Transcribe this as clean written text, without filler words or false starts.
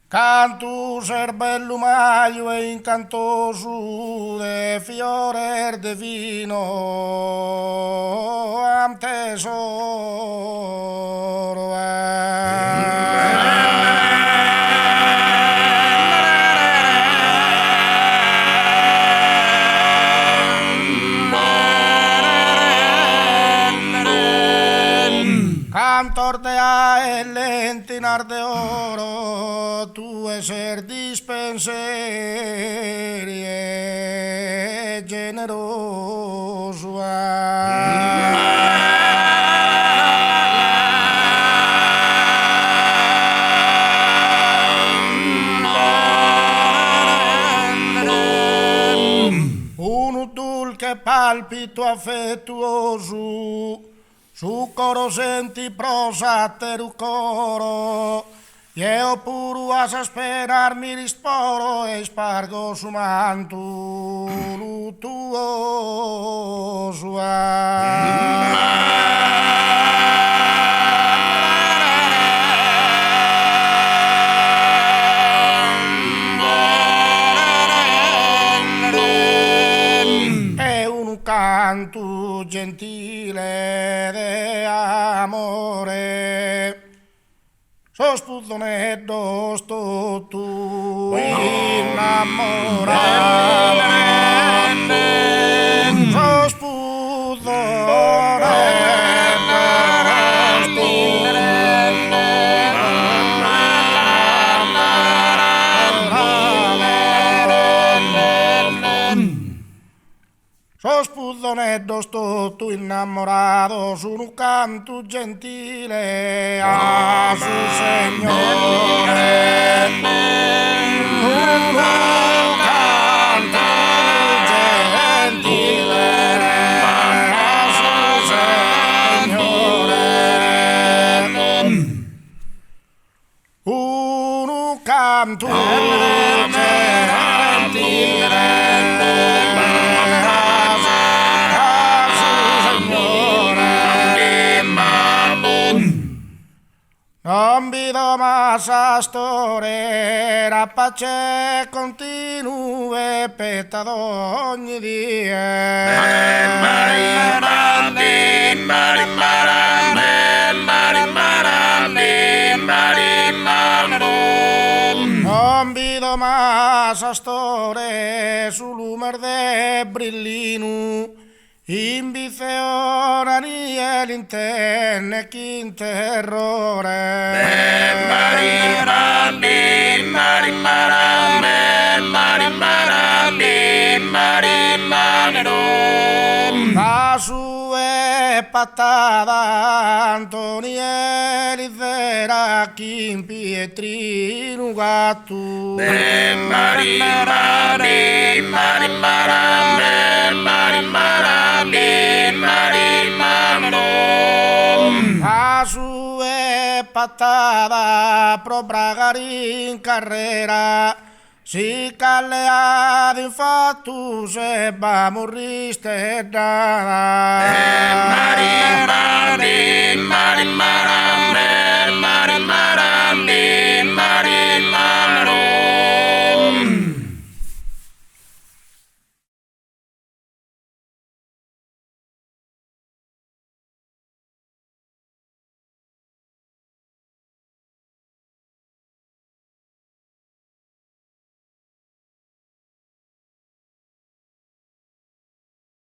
Cantu cervello maio e incantoso de fiore de vino am tesoro Cantor de a el lentinar de oro, tu ser dispenserie generoso. Un dulce palpito affettuoso, su coro senti prosa teru coro, io puru a sperar mi risporo e spargo su mantu luttuoso. È un canto gentile de amore, sospudonetto sto tu innamorato, Sospudonetto sto tu innamorato su un canto gentile a su Signore. Un canto gentile a su Signore. Un canto gentile non vedo massa storia, pace continue per ogni Non vedo massa storia sull'umer de brillino, in biseona ni l'interne chi terrore. La sua patata Antonielli vera chi in pietrino gatto. A sua patata pro bragare in carrera, si calleato infatti se va morriste da. A